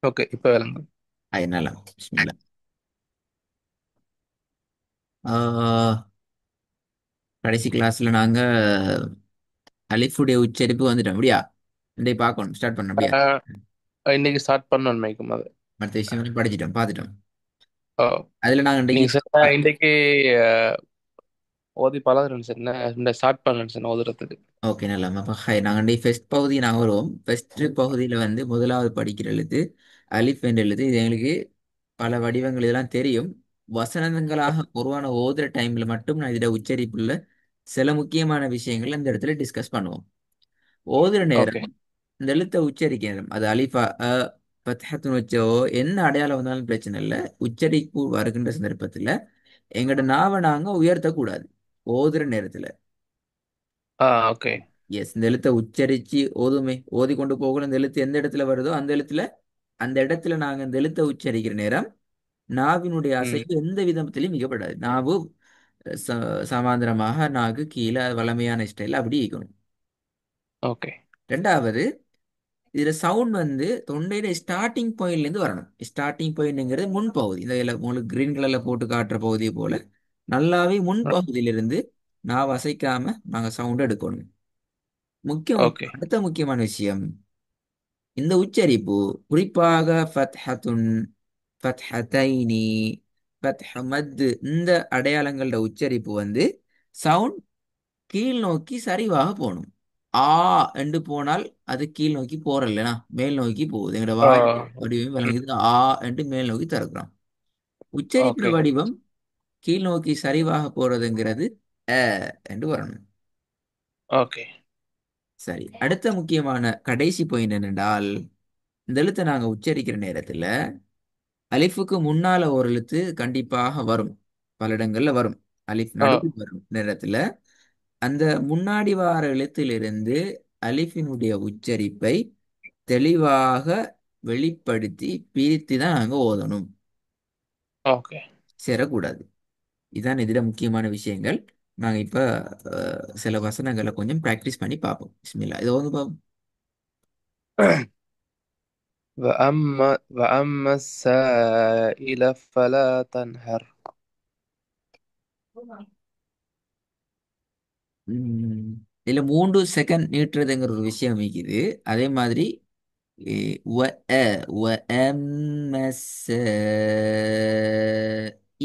Okay, இப்ப விளங்கு. அதனால பிஸ்மில்லா. ஆஹ், கடைசி கிளாஸ்ல நாங்க அலிஃபுடைய உச்சரிப்பு வந்துட்டோம் அப்படியா? இன்றைய பார்க்கணும், ஸ்டார்ட் பண்ண அப்படியா? ஆஹ் இன்னைக்கு ஸ்டார்ட் பண்ணணும் நினைக்கும் அது. மற்ற விஷயம் படிச்சிட்டோம், பார்த்துட்டோம். ஓ, அதுல நாங்க இன்றைக்கு நீங்க சொன்ன இன்னைக்கு ஓதி பழகுறேன் சார், என்ன ஸ்டார்ட் பண்ணேன் சார் ஓதுறதுக்கு. ஓகே, நல்லா. அப்போ நாங்கள் இன்றைக்கு ஃபர்ஸ்ட் பகுதி நாங்கள் வருவோம். ஃபர்ஸ்ட் பகுதியில் வந்து முதலாவது படிக்கிற எழுத்து அலிஃப் என்ற எழுத்து. இது எங்களுக்கு பல வடிவங்கள் இதெல்லாம் தெரியும். வசனங்களாக உருவான ஓதுற டைம்ல மட்டும் நான் இதோட உச்சரிப்புள்ள சில முக்கியமான விஷயங்கள் இந்த இடத்துல டிஸ்கஸ் பண்ணுவோம். ஓதுற ஓகே. நேரம் இந்த எழுத்தை உச்சரிக்க நேரம் அது அலிஃபா பத்ஹத்துன்னு வச்சோ என்ன அடையாளம் வந்தாலும் பிரச்சனை இல்லை. உச்சரிப்பு வருகின்ற சந்தர்ப்பத்தில் எங்களோட நாவை நாங்கள் உயர்த்தக்கூடாது ஓதுற நேரத்தில். ஓகே. எஸ், இந்த எழுத்தை உச்சரிச்சு ஓதுமே ஓதி கொண்டு போகணும். இந்த எழுத்து எந்த இடத்துல வருதோ அந்த இடத்துல நாங்கள் இந்த எழுத்தை உச்சரிக்கிற நேரம் நாவினுடைய ம். அசைவு எந்த விதத்திலையும் மிகப்படாது. நாவு சமாந்திரமாக நாக்கு கீழே வளமையான ஸ்டைல் அப்படி இருக்கணும். ஓகே. ரெண்டாவது, இதுல சவுண்ட் வந்து தொண்டையில ஸ்டார்டிங் பாயிண்ட்ல இருந்து வரணும். ஸ்டார்டிங் பாயிண்ட்ங்கிறது முன்பகுதி, இந்த உங்களுக்கு கிரீன் கலர்ல போட்டு காட்டுற பகுதியை போல நல்லாவே முன்பகுதியிலிருந்து நான் அசைக்காம நாங்க சவுண்ட் எடுக்கணும். ஓகே. அடுத்த முக்கியமான விஷயம், இந்த உச்சரிப்பு குறிப்பாக ஃபத்ஹத்துன், ஃபத்ஹத்தைனி, ஃபத்ஹ மத் இந்த அடையாளங்களோட உச்சரிப்பு வந்து சவுண்ட் கீழ் நோக்கி சரிவாக போகணும். ஆ என்று போனால் அது கீழ் நோக்கி போறல்லனா மேல் நோக்கி போகுது. எங்களோட வாய் வடிவம் ம். விளங்குது. ஆ என்று மேல் நோக்கி திறக்கிறோம். உச்சரிக்கிற ஓகே. வடிவம் கீழ் நோக்கி சரிவாக போறதுங்கிறது அ என்று வரணும். ஓகே. சரி, அடுத்த முக்கியமான கடைசி பாயிண்ட் என்னென்றால், இந்த எழுத்தை நாங்க உச்சரிக்கிற நேரத்துல அலிஃபுக்கு முன்னால ஒரு எழுத்து கண்டிப்பாக வரும். பல இடங்கள்ல வரும். அலிஃப் ஆ நடுவில் வரும் நேரத்துல அந்த முன்னாடி வார எழுத்திலிருந்து அலிஃபினுடைய உச்சரிப்பை தெளிவாக வெளிப்படுத்தி பிரித்து தான் நாங்க ஓதணும். ஓகே. சேரக்கூடாது. இதான் இதில் முக்கியமான விஷயங்கள். நாங்க இப்ப சில வசனங்களை கொஞ்சம் பிராக்டிஸ் பண்ணி பார்ப்போம். பிஸ்மில்லா, இதை வந்து وأما السائل فلا تنهر. பார்ப்போம். இதுல 3 செகண்ட் நீட்டுறதுங்கிற ஒரு விஷயம் இருக்குது. அதே மாதிரி وأمس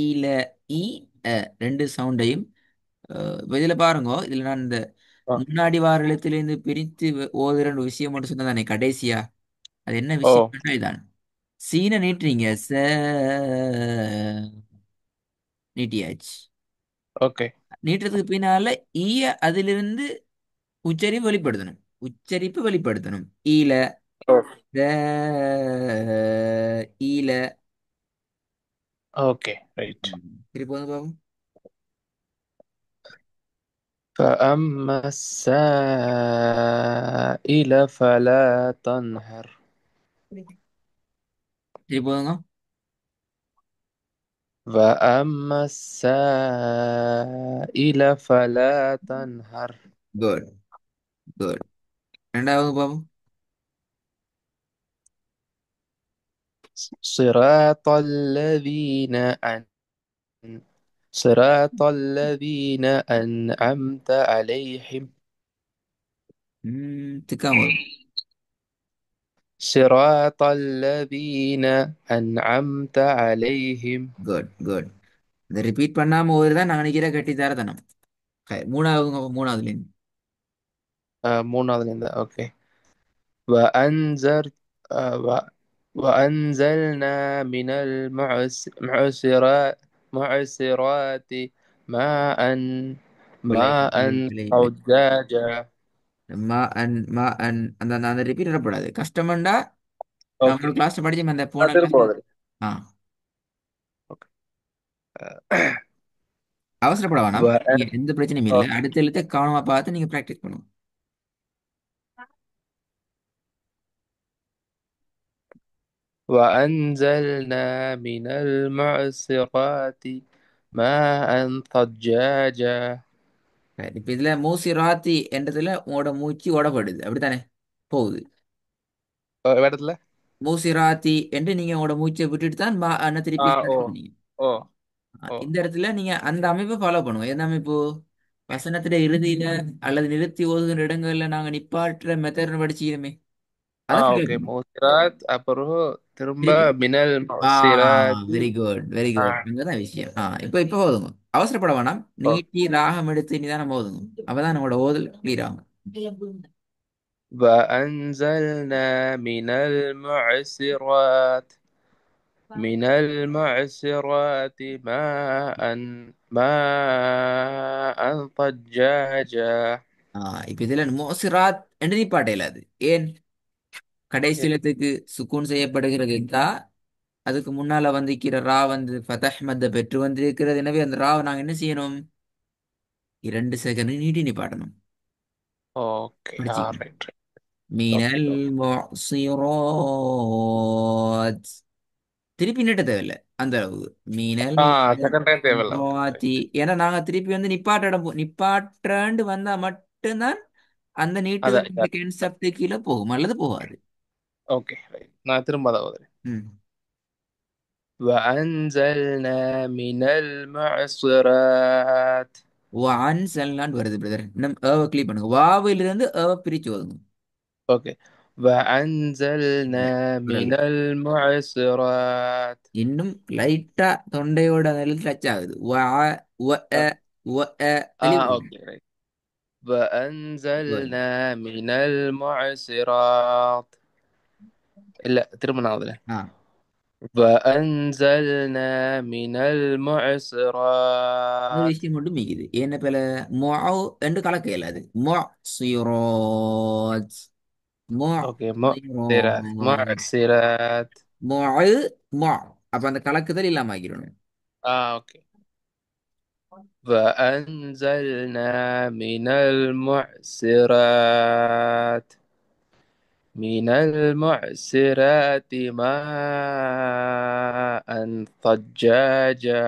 إلى إ أ ரெண்டு சவுண்டையும் இதுல பாருங்க. இதுல நான் இந்த முன்னாடி வார எழுத்திலிருந்து பிரித்து ஓதுற ஒரு விஷயம் மட்டும் சொன்னா தானே கடைசியா. அது என்ன ஓ, விஷயம் இதான். சீனை நீட்டுறீங்க நீட்டியாச்சு. ஓகே. நீட்டுறதுக்கு பின்னால ஈய அதிலிருந்து உச்சரிப்பு வெளிப்படுத்தணும். உச்சரிப்பு வெளிப்படுத்தணும். ஈல ஓ, ஈல. ஓகே. ரைட். திருப்பி வந்து பாப்போம். فأما السائل فلا تنهر. திருப்பி வந்துங்க. وأما السائل فلا تنهر. Good, good. ரெண்டாவது பாப்போம். صراط الذين أن صراط الذين أنعمت عليهم. திக்காம வரும். صراط الذين أنعمت عليهم. Good, good. இதை ரிப்பீட் பண்ணாம ஒரு தான் நான் நினைக்கிற கட்டித்தாரத்தனம். மூணாவதுல இருந்து. மூணாவதுல இருந்து ஓகே. وأنذر وأنزلنا من المعصرات ماء இல்லை, ماء இல்லை, இல்லை, இல்லை. ثجاجا. அந்த அந்த ரிப்பீட் வரக்கூடாது. கஷ்டமண்டா நான் ஓகே. ஒரு கிளாஸ் படிச்சேன் அந்த போன திரும்ப கிளாஸ். வருது. ஆ, ஓகே. அவசரப்பட வேணாம். وأن... எந்த பிரச்சனையும் இல்லை. أوكي. அடுத்த எழுத்தை கவனமா பார்த்து நீங்க ப்ராக்டிஸ் பண்ணுங்க. وأنزلنا من المعصرات ماء ثجاجا. சரி, இப்ப இதுல மூசி ராத்தி என்றதுல உங்களோட மூச்சு ஓடப்படுது அப்படித்தானே போகுது. வேற இடத்துல. மூசிராத்தி என்று நீங்க உங்களோட மூச்சை விட்டுட்டு தான் திருப்பி ஓ ஸ்டார்ட் பண்ணுவீங்க. ஓ ஓ இந்த இடத்துல நீங்க அந்த அமைப்பை ஃபாலோ பண்ணுவோம். எந்த அமைப்பு? வசனத்துல இறுதியில அல்லது நிறுத்தி ஓதுகிற இடங்கள்ல நாங்க நிப்பாட்டுற மெத்தட் படிச்சுக்கிறோமே, அதை ஃபாலோ ஓகே. பண்ணுவோம். மோசிராத் அப்புறம் திரும்ப திருப்பி மினல் ஆ மோசிராத்தி. வெரி குட் வெரி ஆ குட், இங்கதான் விஷயம். இப்போ ஓதுங்க. அவசரப்பட வேணாம். ஓ நீட்டி ராகம் எடுத்து நிதானம் ஓதுங்க. அப்பதான் நம்மளோட ஓதல் கிளியர் ஆகும். وأنزلنا من المعسرات من المعسرات ماء ثجاجا. இப்ப இதுல மோசிராத் என்று நிப்பாட்டையில அது ஏன் கடைசி எழுத்துக்கு சுக்கூன் செய்யப்படுகிறது என்றால் அதுக்கு முன்னால வந்திருக்கிற ரா வந்து ஃபதஹ் மத்த பெற்று வந்திருக்கிறது. எனவே அந்த ராவை நாங்க என்ன செய்யணும்? 2 செகண்ட் நீட்டி நிப்பாட்டணும். ஓகே. படிச்சுக்கணும். Right right. ஓகே மீனல் ஓகே. முஅஸ்ஸிராத். திருப்பி நீட்ட தேவையில்லை அந்த அளவுக்கு. மீனல் செகண்ட் டைம் தேவையில்ல. ஓகே முஅஸ்ஸிராத்தி. ரைட். ஏன்னா நாங்க திருப்பி வந்து நிப்பாட்டாண்டு வந்தா மட்டும்தான் அந்த அதான் நீட்டுதல் இந்த கென்செப்ட் கீழே போகும் அல்லது போகாது. Okay right. நான் திரும்ப அதை ஓதுறேன். ம். وأنزلنا من المعصرات. வான் செல்லான்னு வருது பிரதர். இன்னும் ஏவ கிளிக் பண்ணுங்க. வாவிலிருந்து ஏவ பிரிச்சு ஓதுங்க. اوكي. இல்ல وأنزلنا வரல. من المعصرات. இன்னும் லைட்டா தொண்டையோட நிலையில் டச் ஆகுது. வ அ, வ அ தெளிவா اوكي right. வருது. وأنزلنا من المعصرات. لا ترمنا هذا. ஆ وأنزلنا من இந்த المعصرات. விஷயம் மட்டும் மிகுது. என்ன பேல மொ என்று கலக்க இயலாது. மொ சிரோத் மொ اوكي. معصرات சிரோத் معصرات. மொ மொ அப்ப அந்த கலக்குதல் இல்லாம ஆகிடணும். اوكي. وأنزلنا من المعصرات من المعسرات ماء ثجاجا.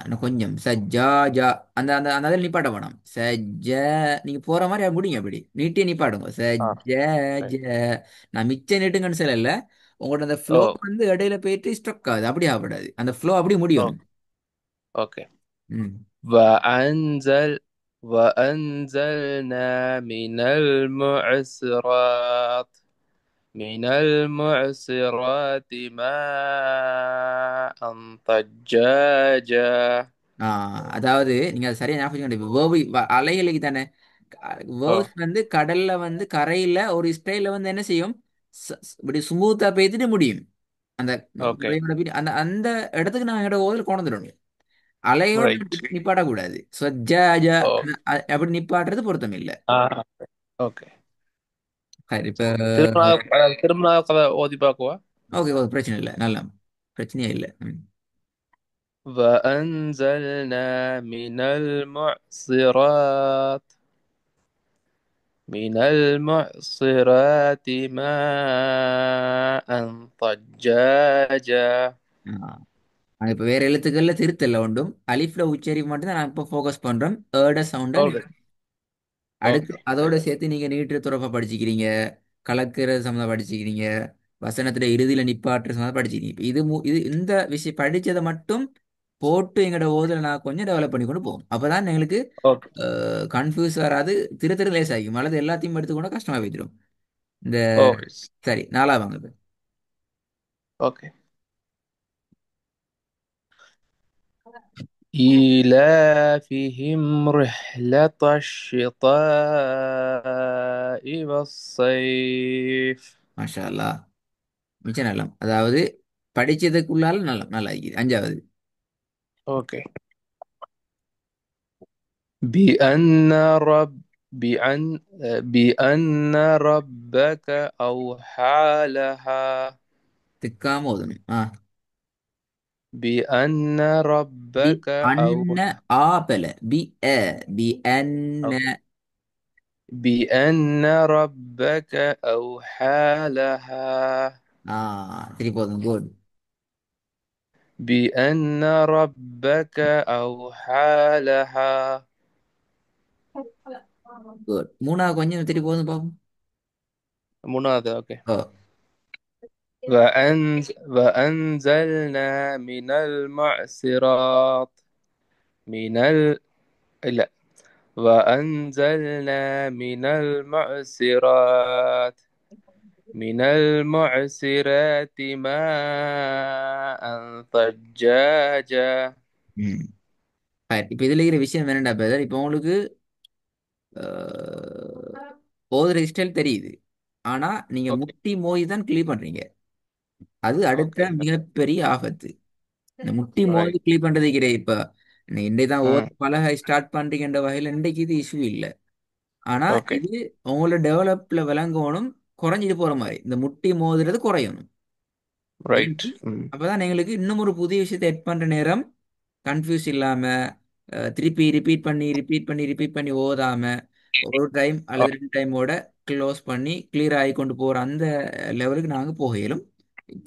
இன்னும் கொஞ்சம் சஜ்ஜாஜா அந்த அந்த அந்த அதில் நிப்பாட்ட வேணாம். நீங்க போற மாதிரி முடியும். அப்படி நீட்டியே நிப்பாடுங்க. right. நான் மிச்ச நீட்டுங்கன்னு சொல்லல. உங்களோட அந்த ஃப்ளோ ஓ வந்து இடையில போயிட்டு ஸ்ட்ரக் ஆகுது. அப்படி ஆகக்கூடாது. அந்த ஃப்ளோ அப்படி ஓ முடியணும். اوكي. ம். وأنزلنا من المعصرات ماء ثجاجا. அதாவது நீங்க அதை சரியா ஞாபகம் வச்சுக்கணும். இப்போ அலைகளுக்கு தானே ஓ வேர்வ்ஸ் வந்து கடல்ல வந்து கரையில ஒரு ஸ்டைல வந்து என்ன செய்யும்? இப்படி ஸ்மூத்தா பேத்துட்டு முடியும். அந்த ஓகே நுரையோட அந்த அந்த இடத்துக்கு நான் என்னோட ஓதல் கொண்டு வந்துடணும். அலையோட ரைட். நிப்பாட்டக்கூடாது. ஓ அப்படி நிப்பாட்டுறது பொருத்தம் இல்லை. ஓகே. சரி இப்ப திரும்ப கதை ஓதி பார்க்குவா. ஓகே ஓகே பிரச்சனை இல்லை. நல்லா பிரச்சனையே இல்லை. ம். وأنزلنا من المعصرات ماء ثجاجا. இப்ப வேற எழுத்துக்கள்ல திருத்தல்ல உண்டும். அலிஃப்ல உச்சரிப்பு மட்டும் தான் நான் இப்ப ஃபோக்கஸ் பண்றோம். ஏட சவுண்டா ஓகே அடுத்து ஓகே அதோட ரைட். சேர்த்து நீங்க நீட்டு துறப்ப படிச்சுக்கிறீங்க. கலக்கிற சம்மந்தம் படிச்சுக்கிறீங்க. வசனத்துல இறுதியில நிப்பாட்டுற சம்மந்தம் படிச்சுக்கிறீங்க. இப்ப இது இந்த விஷயம் படிச்சதை மட்டும் போட்டு எங்களோட ஓதலை நான் கொஞ்சம் டெவலப் பண்ணி கொண்டு போவோம். அப்பதான் எங்களுக்கு ஓகே கன்ஃபியூஸ் வராது. திரு லேஸ் ஆகிக்கும். அல்லது எல்லாத்தையும் எடுத்துக்கொண்டு கஷ்டமா போயிடும். இந்த ஓகே சரி நாளா வாங்க இப்ப. ஓகே. إيلافهم رحلة الشتاء والصيف. மாஷா அல்லாஹ். மிச்சம் நல்லா அதாவது படிச்சதுக்குள்ளால நல்லா நல்லா இருக்குது. அஞ்சாவது اوكي. بأن رب بأن بأن ربك أوحى لها. திக்காம ஓதணும். بأن பி ربك அன்ன أوحى. ஆபல பி அ பி அன்ன بأن ربك أوحى لها. ஆ திருப்பி போதும். குட் بأن ربك أوحى لها. குட். மூணாவது கொஞ்சம் திருப்பி போதும் பாப்போம். منادى. أوكي. ஓ وأنزلنا من المعصرات من ال لا وأنزلنا من المعصرات ماء ثجاجا. ம். இப்ப இதுல இருக்கிற விஷயம் என்னடா பிரதர், இப்ப உங்களுக்கு ஓதுற ஸ்டைல் தெரியுது. ஆனா நீங்க ஓகே. முட்டி மோதி தான் கிளீன் பண்றீங்க. அது அடுத்த ஓகே. மிகப்பெரிய ஆபத்து. இந்த முட்டி மோதி ரைட். கிளீன் பண்றது கிடையாது. இப்ப இன்றைக்கு தான் ஓத ம். பழக ஸ்டார்ட் பண்றீங்கன்ற வகையில் இன்றைக்கு இது இஷ்யூ இல்லை. ஆனா ஓகே. இது உங்களோட டெவலப்ல விளங்கணும், குறைஞ்சிட்டு போற மாதிரி இந்த முட்டி மோதுறது குறையணும். ரைட். இல்லாட்டி ம். அப்பதான் எங்களுக்கு இன்னும் ஒரு புதிய விஷயத்தை எட் பண்ற நேரம் கன்ஃபியூஸ் இல்லாம திருப்பி ரிப்பீட் பண்ணி ஓதாம ஒரு டைம் அல்லது ரெண்டு டைமோட க்ளோஸ் பண்ணி கிளியர் ஆகி கொண்டு போற அந்த லெவலுக்கு நாங்க போக இயலும்.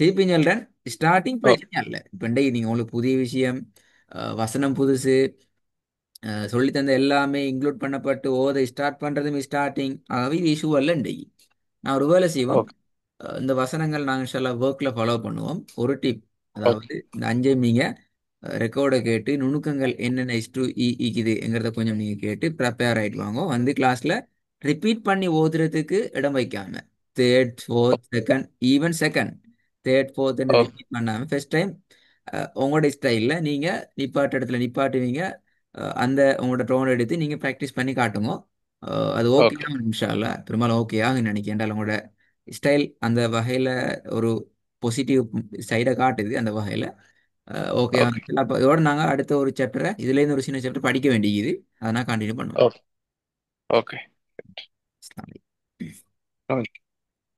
திருப்பி சொல்றேன், ஸ்டார்டிங் ஓகே. பிரச்சனை இல்லை. இப்போ நீங்க உங்களுக்கு புதிய விஷயம், வசனம் புதுசு, சொல்லி தந்த எல்லாமே இன்க்ளூட் பண்ணப்பட்டு ஓதை ஸ்டார்ட் பண்றதும் ஸ்டார்டிங் ஆகவே இது இஷ்யூ அல்ல இன்றைக்கு. நான் ஒரு வேலை செய்வோம். ஓகே. இந்த வசனங்கள் நாங்கள் இன்ஷால்லா ஒர்க்கில் ஃபாலோ பண்ணுவோம். ஒரு டிப், ஓகே. அதாவது இந்த அஞ்சையும் நீங்கள் ரெக்கார்டை கேட்டு நுணுக்கங்கள் என்னென்ன இஷ்டு ஈக்குதுங்கிறத கொஞ்சம் நீங்கள் கேட்டு ப்ரிப்பேர் ஆகிட்டு வாங்க. வந்து கிளாஸில் ரிப்பீட் பண்ணி ஓதுறதுக்கு இடம் வைக்காம third fourth second even second third ஃபோர்த்னு ஓகே. ரிப்பீட் பண்ணாமல் ஃபர்ஸ்ட் டைம் உங்களோட ஸ்டைலில் நீங்கள் நிப்பாட்ட இடத்துல நிப்பாட்டுவீங்க. அந்த உங்களோட டோன் எடுத்து நீங்கள் ப்ராக்டிஸ் பண்ணி காட்டுங்க. அது ஓகே ஓகே. ஆகும் இன்ஷால்லா. பெரும்பாலும் ஓகே ஆகும் நினைக்கிறேன். உங்களோட ஸ்டைல் அந்த வகையில் ஒரு பாசிட்டிவ் சைடை காட்டுது. அந்த வகையில் ஓகே ஓகே. அப்போ இதோட நாங்கள் அடுத்த ஒரு சாப்டரை இதுலேருந்து ஒரு சின்ன சாப்டர் படிக்க வேண்டியது. அதை நான் கண்டினியூ பண்ணுவேன். ஓகே. ஓகே. அஸ்ஸலாமு அலைக்கும். ஓகே.